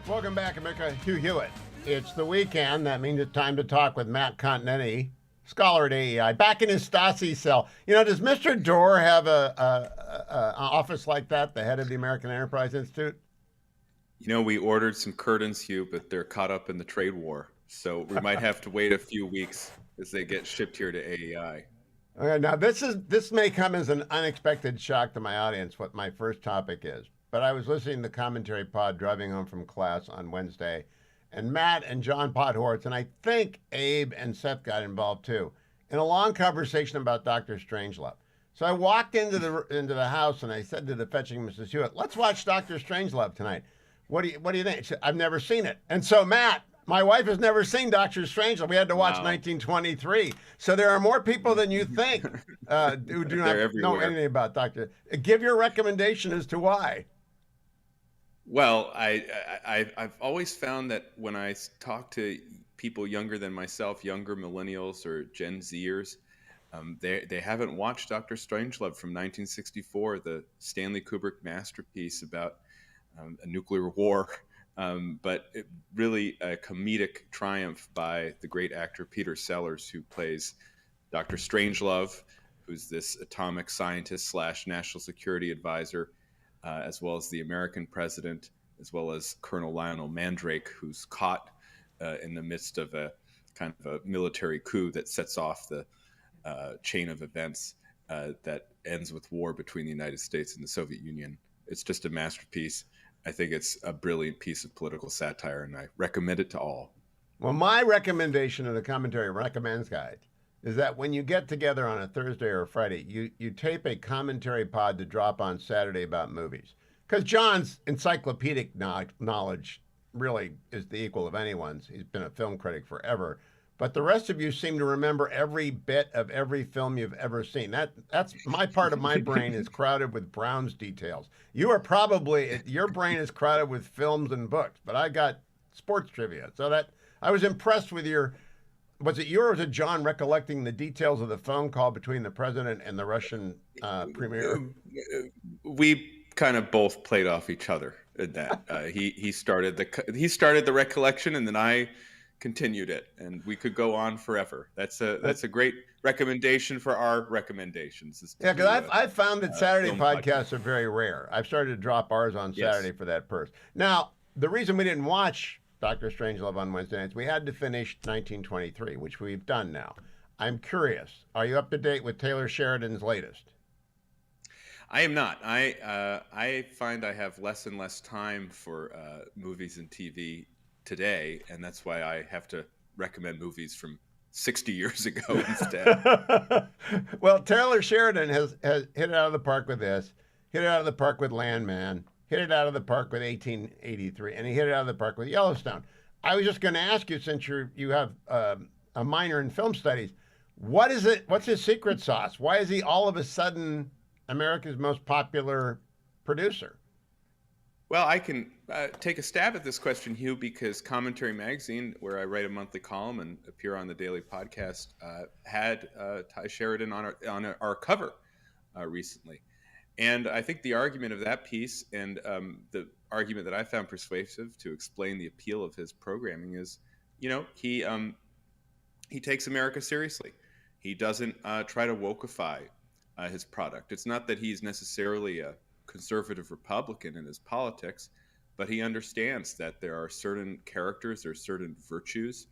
Welcome back, America. Hugh Hewitt. It's the weekend. That means it's time to talk with Matt Continetti, scholar at AEI, back in his Stasi cell. You know, does Mr. Dorr have an office like that, the head of the American Enterprise Institute? You know, we ordered some curtains, Hugh, but they're caught up in the trade war. So we might have to wait a few weeks as they get shipped here to AEI. Okay, now this may come as an unexpected shock to my audience. What my first topic is, but I was listening to the commentary pod driving home from class on Wednesday, and Matt and John Podhortz, and I think Abe and Seth got involved too, in a long conversation about Doctor Strangelove. So I walked into the house and I said to the fetching Mrs. Hewitt, "Let's watch Doctor Strangelove tonight. What do you think?" She said, "I've never seen it." And so Matt, my wife has never seen Doctor Strangelove. We had to watch Wow. 1923. So there are more people than you think who do not They're know everywhere. anything about Doctor. Give your recommendation as to why. Well, I've always found that when I talk to people younger than myself, younger millennials or Gen Zers, they haven't watched Doctor Strangelove from 1964, the Stanley Kubrick masterpiece about a nuclear war, but really a comedic triumph by the great actor Peter Sellers, who plays Dr. Strangelove, who's this atomic scientist slash national security advisor, as well as the American president, as well as Colonel Lionel Mandrake, who's caught in the midst of a kind of a military coup that sets off the chain of events that ends with war between the United States and the Soviet Union. It's just a masterpiece. I think it's a brilliant piece of political satire, and I recommend it to all. Well, my recommendation of the commentary recommends guide is that when you get together on a Thursday or a Friday, you tape a commentary pod to drop on Saturday about movies. Because John's encyclopedic knowledge really is the equal of anyone's. He's been a film critic forever. But the rest of you seem to remember every bit of every film you've ever seen. That's my part of my brain is crowded with Brown's details. Your brain is crowded with films and books, but I got sports trivia. So that I was impressed with your. Was it you or was it John recollecting the details of the phone call between the president and the Russian premier? We kind of both played off each other in that. He started the recollection, and then I continued it, and we could go on forever. That's a great recommendation for our recommendations. Yeah, because I've found that Saturday film podcasts are very rare. I've started to drop ours on Yes. Saturday for that purpose. Now, the reason we didn't watch Doctor Strangelove on Wednesday nights, we had to finish 1923, which we've done now. I'm curious, are you up to date with Taylor Sheridan's latest? I am not. I find I have less and less time for movies and TV today, and that's why I have to recommend movies from 60 years ago instead. Well, Taylor Sheridan has hit it out of the park with this, hit it out of the park with Landman, hit it out of the park with 1883, and he hit it out of the park with Yellowstone. I was just going to ask you, since you have a minor in film studies, what is it? What's his secret sauce? Why is he all of a sudden America's most popular producer? Well, I can take a stab at this question, Hugh, because Commentary Magazine, where I write a monthly column and appear on the daily podcast, had Ty Sheridan on our cover recently. And I think the argument of that piece and the argument that I found persuasive to explain the appeal of his programming is, he takes America seriously. He doesn't try to wokeify his product. It's not that he's necessarily a conservative Republican in his politics, but he understands that there are certain characters, there are certain virtues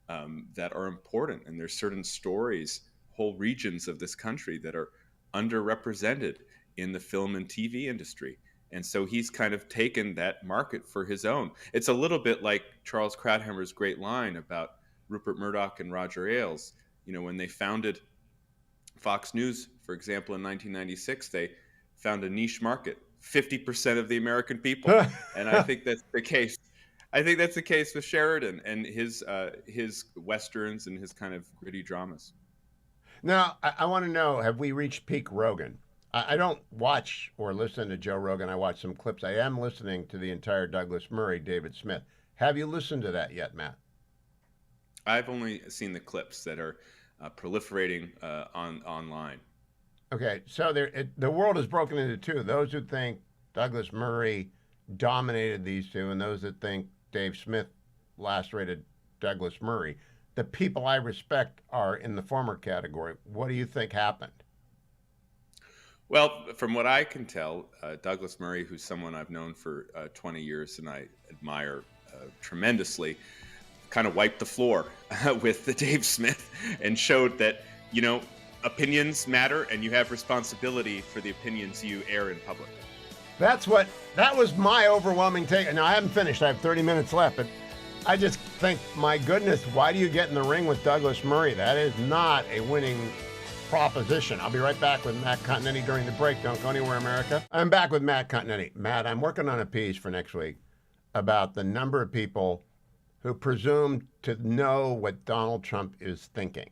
that are important, and there's certain stories, whole regions of this country that are underrepresented in the film and TV industry. And so he's kind of taken that market for his own. It's a little bit like Charles Krauthammer's great line about Rupert Murdoch and Roger Ailes. When they founded Fox News, for example, in 1996, they found a niche market, 50% of the American people. And I think that's the case. I think that's the case with Sheridan and his Westerns and his kind of gritty dramas. Now, I want to know, have we reached peak Rogan? I don't watch or listen to Joe Rogan. I watch some clips. I am listening to the entire Douglas Murray, David Smith. Have you listened to that yet, Matt? I've only seen the clips that are proliferating online. Okay, so the world is broken into two. Those who think Douglas Murray dominated these two, and those that think Dave Smith lacerated Douglas Murray. The people I respect are in the former category. What do you think happened? Well, from what I can tell, Douglas Murray, who's someone I've known for 20 years and I admire tremendously, kind of wiped the floor with the Dave Smith and showed that, opinions matter and you have responsibility for the opinions you air in public. That was my overwhelming take. Now, I haven't finished. I have 30 minutes left, but I just think, my goodness, why do you get in the ring with Douglas Murray? That is not a winning proposition. I'll be right back with Matt Continetti during the break. Don't go anywhere, America. I'm back with Matt Continetti. Matt, I'm working on a piece for next week about the number of people who presume to know what Donald Trump is thinking.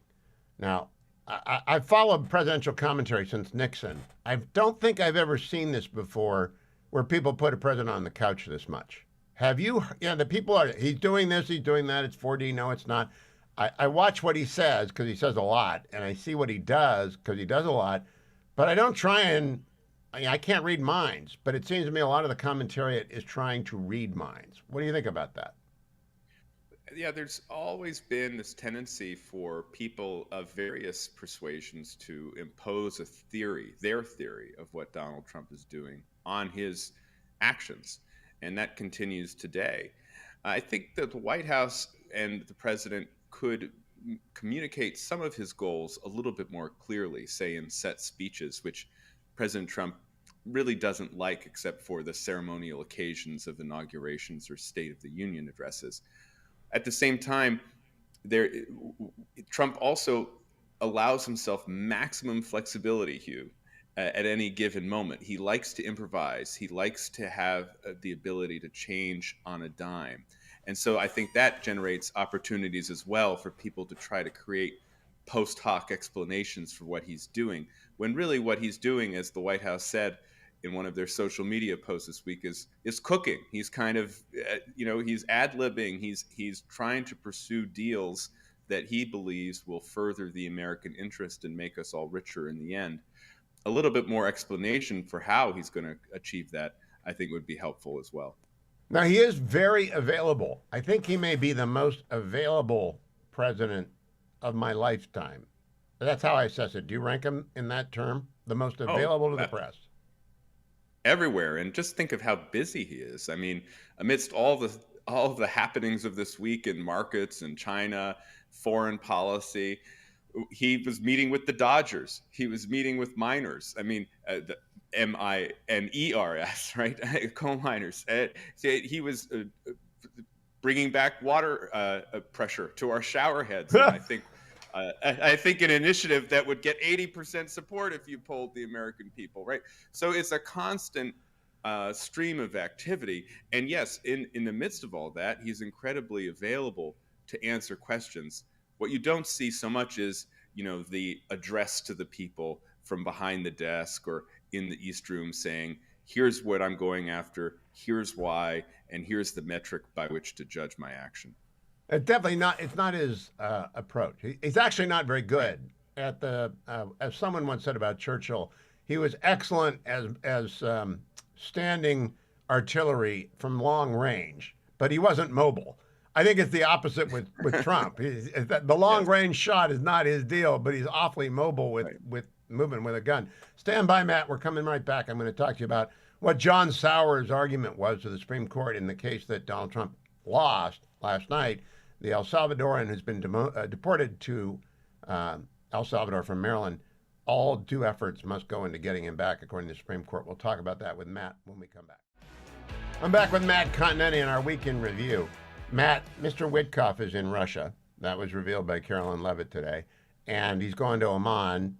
Now, I've followed presidential commentary since Nixon. I don't think I've ever seen this before where people put a president on the couch this much. Have you? Yeah, the people are, he's doing this, he's doing that, it's 4D, no, it's not. I watch what he says because he says a lot, and I see what he does because he does a lot, but I don't try and, I can't read minds, but it seems to me a lot of the commentariat is trying to read minds. What do you think about that? Yeah, there's always been this tendency for people of various persuasions to impose a theory, their theory of what Donald Trump is doing on his actions. And that continues today. I think that the White House and the president could communicate some of his goals a little bit more clearly, say in set speeches, which President Trump really doesn't like except for the ceremonial occasions of inaugurations or State of the Union addresses. At the same time, Trump also allows himself maximum flexibility, Hugh, at any given moment. He likes to improvise. He likes to have the ability to change on a dime. And so I think that generates opportunities as well for people to try to create post hoc explanations for what he's doing, when really what he's doing, as the White House said in one of their social media posts this week, is cooking. He's kind of, he's ad-libbing. He's trying to pursue deals that he believes will further the American interest and make us all richer in the end. A little bit more explanation for how he's going to achieve that, I think, would be helpful as well. Now, he is very available. I think he may be the most available president of my lifetime. That's how I assess it. Do you rank him in that term? The most available to the press? Everywhere. And just think of how busy he is. I mean, amidst all of the happenings of this week in markets and China, foreign policy, he was meeting with the Dodgers. He was meeting with miners. I mean, the miners, right? Coal miners. He was bringing back water pressure to our shower heads. And I think an initiative that would get 80% support if you polled the American people, right? So it's a constant stream of activity. And yes, in the midst of all that, he's incredibly available to answer questions. What you don't see so much is, the address to the people from behind the desk or in the East Room saying, here's what I'm going after, here's why, and here's the metric by which to judge my action. Definitely not. It's not his approach. He's actually not very good at as someone once said about Churchill, he was excellent as standing artillery from long range, but he wasn't mobile. I think it's the opposite with Trump. The long range shot is not his deal, but he's awfully mobile with moving with a gun. Stand by, Matt. We're coming right back. I'm going to talk to you about what John Sauer's argument was to the Supreme Court in the case that Donald Trump lost last night. The El Salvadoran has been deported to El Salvador from Maryland. All due efforts must go into getting him back, according to the Supreme Court. We'll talk about that with Matt when we come back. I'm back with Matt Continetti in our weekend review. Matt, Mr. Witkoff is in Russia. That was revealed by Carolyn Levitt today. And he's going to Oman.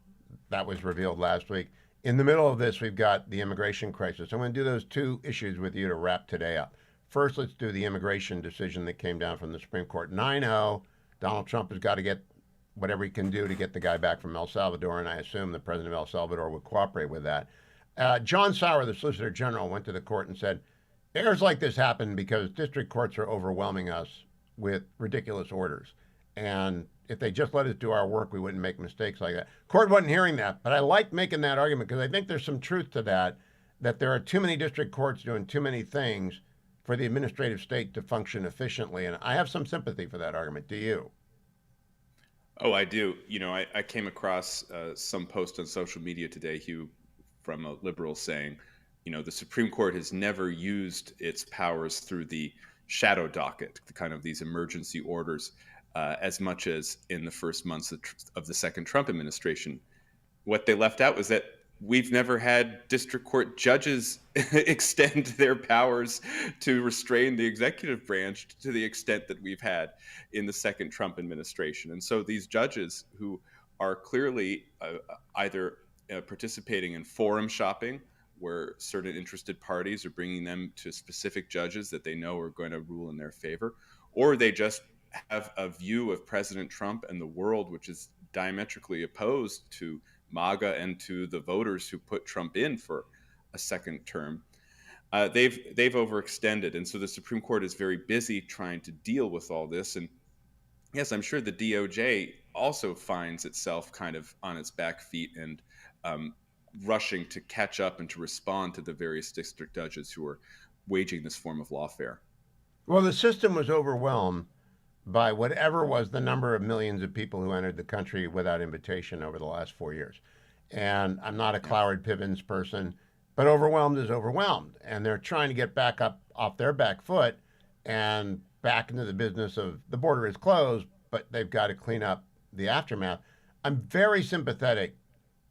That was revealed last week. In the middle of this, we've got the immigration crisis. I'm going to do those two issues with you to wrap today up. First, let's do the immigration decision that came down from the Supreme Court. 9-0. Donald Trump has got to get whatever he can do to get the guy back from El Salvador, and I assume the president of El Salvador would cooperate with that. John Sauer, the Solicitor General, went to the court and said, errors like this happen because district courts are overwhelming us with ridiculous orders. And if they just let us do our work, we wouldn't make mistakes like that. Court wasn't hearing that, but I like making that argument because I think there's some truth to that there are too many district courts doing too many things for the administrative state to function efficiently. And I have some sympathy for that argument. Do you? Oh, I do. I came across some post on social media today, Hugh, from a liberal saying, the Supreme Court has never used its powers through the shadow docket, the kind of these emergency orders, as much as in the first months of the second Trump administration. What they left out was that we've never had district court judges extend their powers to restrain the executive branch to the extent that we've had in the second Trump administration. And so these judges who are clearly either participating in forum shopping, where certain interested parties are bringing them to specific judges that they know are going to rule in their favor, or they just have a view of President Trump and the world which is diametrically opposed to MAGA and to the voters who put Trump in for a second term. They've overextended, and so the Supreme Court is very busy trying to deal with all this. And yes, I'm sure the DOJ also finds itself kind of on its back feet and rushing to catch up and to respond to the various district judges who are waging this form of lawfare. Well, the system was overwhelmed by whatever was the number of millions of people who entered the country without invitation over the last 4 years. And I'm not a Cloward Pivens person, but overwhelmed is overwhelmed. And they're trying to get back up off their back foot and back into the business of the border is closed, but they've got to clean up the aftermath. I'm very sympathetic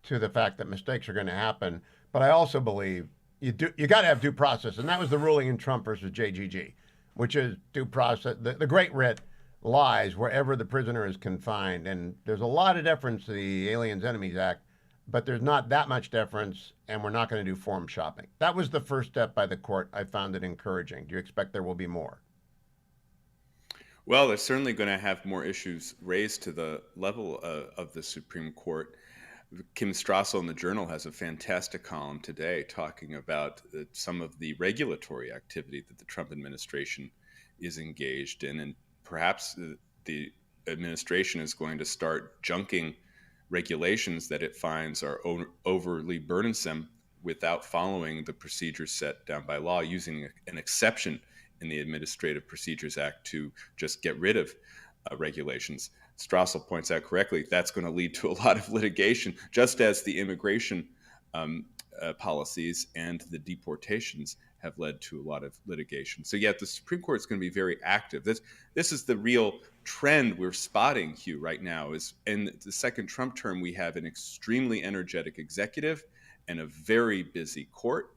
to the fact that mistakes are going to happen, but I also believe you got to have due process. And that was the ruling in Trump versus JGG, which is due process. The great writ lies wherever the prisoner is confined. And there's a lot of deference to the Aliens Enemies Act, but there's not that much deference, and we're not going to do forum shopping. That was the first step by the court. I found it encouraging. Do you expect there will be more? Well, they're certainly going to have more issues raised to the level of the Supreme Court. Kim Strassel in the Journal has a fantastic column today talking about some of the regulatory activity that the Trump administration is engaged in. And perhaps the administration is going to start junking regulations that it finds are overly burdensome without following the procedures set down by law, using an exception in the Administrative Procedures Act to just get rid of regulations. Strassel points out correctly, that's going to lead to a lot of litigation, just as the immigration policies and the deportations have led to a lot of litigation. So yeah, the Supreme Court is going to be very active. This is the real trend we're spotting, Hugh, right now. Is in the second Trump term, we have an extremely energetic executive and a very busy court,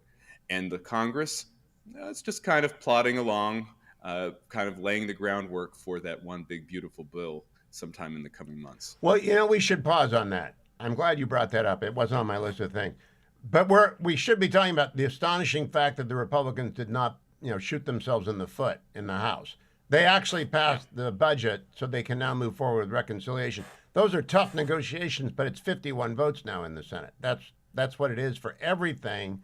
and the Congress, it's just kind of plodding along, kind of laying the groundwork for that one big beautiful bill sometime in the coming months. Well, we should pause on that. I'm glad you brought that up. It wasn't on my list of things. But we should be talking about the astonishing fact that the Republicans did not, shoot themselves in the foot in the House. They actually passed the budget so they can now move forward with reconciliation. Those are tough negotiations, but it's 51 votes now in the Senate. That's what it is for everything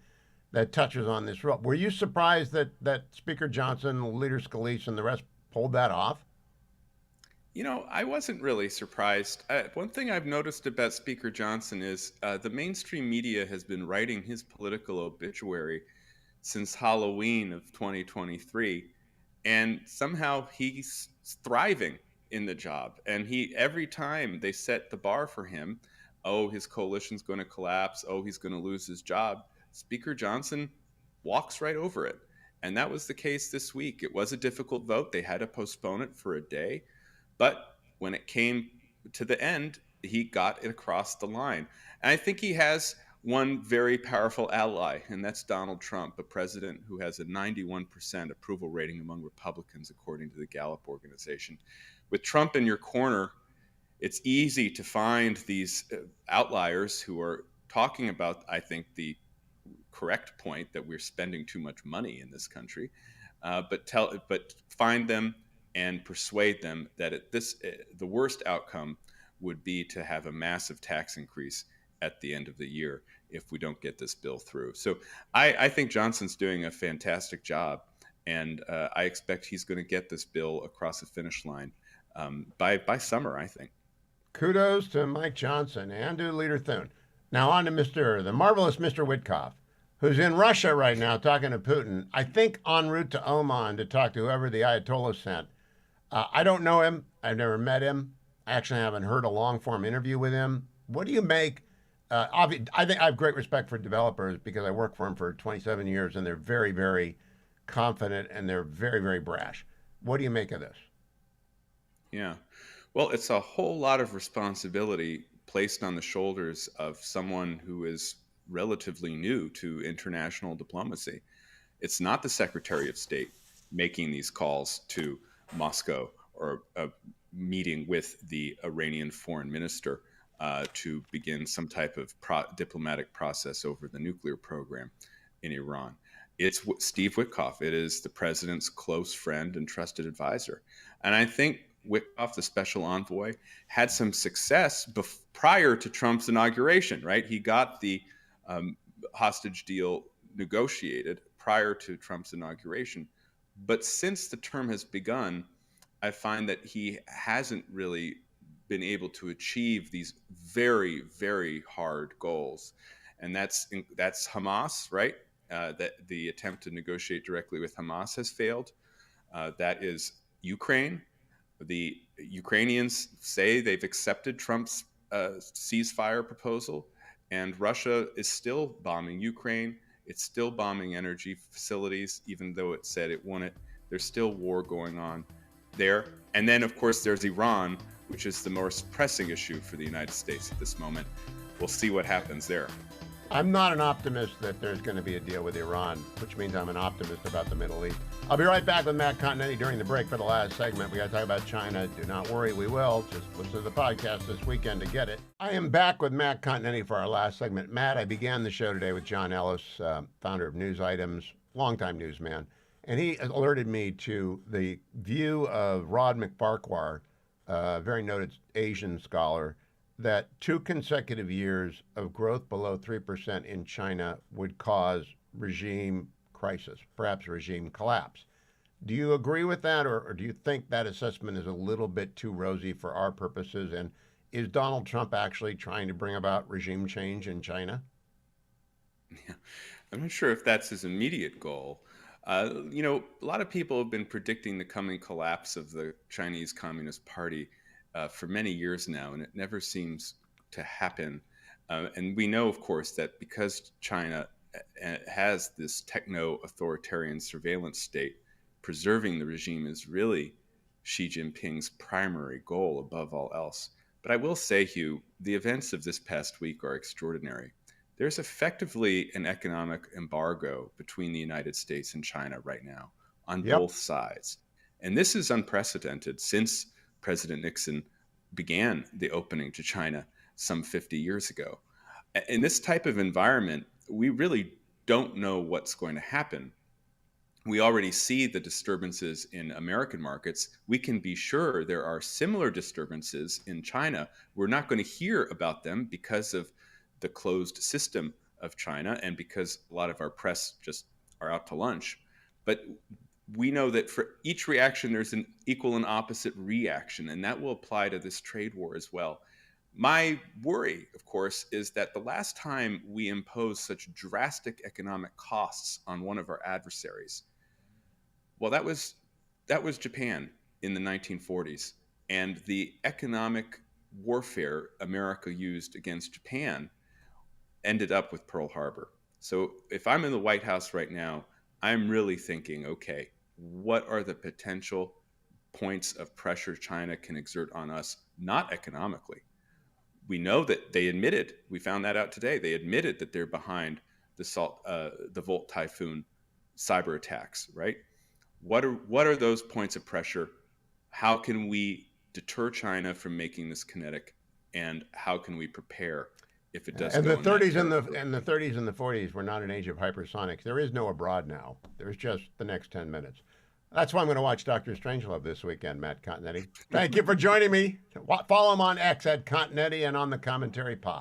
that touches on this rule. Were you surprised that Speaker Johnson, Leader Scalise, and the rest pulled that off? I wasn't really surprised. One thing I've noticed about Speaker Johnson is the mainstream media has been writing his political obituary since Halloween of 2023, and somehow he's thriving in the job. And every time they set the bar for him, oh, his coalition's going to collapse, oh, he's going to lose his job, Speaker Johnson walks right over it. And that was the case this week. It was a difficult vote. They had to postpone it for a day. But when it came to the end, he got it across the line. And I think he has one very powerful ally, and that's Donald Trump, a president who has a 91% approval rating among Republicans, according to the Gallup organization. With Trump in your corner, it's easy to find these outliers who are talking about, I think, the correct point that we're spending too much money in this country, but find them and persuade them that the worst outcome would be to have a massive tax increase at the end of the year if we don't get this bill through. So I think Johnson's doing a fantastic job, and I expect he's going to get this bill across the finish line by summer, I think. Kudos to Mike Johnson and to Leader Thune. Now on to the marvelous Mr. Witkoff, who's in Russia right now talking to Putin, I think en route to Oman to talk to whoever the Ayatollah sent. I don't know him. I've never met him. I actually haven't heard a long form interview with him. What do you make? I think I have great respect for developers because I worked for them for 27 years and they're very, very confident and they're very, very brash. What do you make of this? Yeah. Well, it's a whole lot of responsibility placed on the shoulders of someone who is relatively new to international diplomacy. It's not the Secretary of State making these calls to Moscow or meeting with the Iranian foreign minister to begin some type of diplomatic process over the nuclear program in Iran. It's Steve Witkoff. It is the president's close friend and trusted advisor. And I think Witkoff, the special envoy, had some success prior to Trump's inauguration, right? He got the hostage deal negotiated prior to Trump's inauguration. But since the term has begun, I find that he hasn't really been able to achieve these very, very hard goals. And that's Hamas, right? That the attempt to negotiate directly with Hamas has failed. That is Ukraine. The Ukrainians say they've accepted Trump's ceasefire proposal, and Russia is still bombing Ukraine. It's still bombing energy facilities, even though it said it won it. There's still war going on there. And then, of course, there's Iran, which is the most pressing issue for the United States at this moment. We'll see what happens there. I'm not an optimist that there's going to be a deal with Iran, which means I'm an optimist about the Middle East. I'll be right back with Matt Continetti during the break for the last segment. We got to talk about China. Do not worry, we will. Just listen to the podcast this weekend to get it. I am back with Matt Continetti for our last segment. Matt, I began the show today with John Ellis, founder of News Items, longtime newsman, and he alerted me to the view of Rod McFarquhar, a very noted Asian scholar, that 2 consecutive years of growth below 3% in China would cause regime crisis, perhaps regime collapse. Do you agree with that, or do you think that assessment is a little bit too rosy for our purposes? And is Donald Trump actually trying to bring about regime change in China? Yeah. I'm not sure if that's his immediate goal. A lot of people have been predicting the coming collapse of the Chinese Communist Party for many years now, and it never seems to happen. And we know, of course, that because China has this techno-authoritarian surveillance state, preserving the regime is really Xi Jinping's primary goal above all else. But I will say, Hugh, the events of this past week are extraordinary. There's effectively an economic embargo between the United States and China right now on Yep. both sides. And this is unprecedented since President Nixon began the opening to China some 50 years ago. In this type of environment, we really don't know what's going to happen. We already see the disturbances in American markets. We can be sure there are similar disturbances in China. We're not going to hear about them because of the closed system of China and because a lot of our press just are out to lunch. But we know that for each reaction, there's an equal and opposite reaction, and that will apply to this trade war as well. My worry, of course, is that the last time we imposed such drastic economic costs on one of our adversaries, well, that was Japan in the 1940s, and the economic warfare America used against Japan ended up with Pearl Harbor. So if I'm in the White House right now, I'm really thinking, okay, what are the potential points of pressure China can exert on us, not economically? We know that they admitted, we found that out today, they admitted that they're behind the Volt Typhoon cyber attacks, right? What are those points of pressure? How can we deter China from making this kinetic, and how can we prepare if it does? And go the in that 30s and territory? the 30s and the 40s were not an age of hypersonics. There is no abroad now. There's just the next 10 minutes. That's why I'm going to watch Dr. Strangelove this weekend, Matt Continetti. Thank you for joining me. Follow him on X at Continetti and on the Commentary Pod.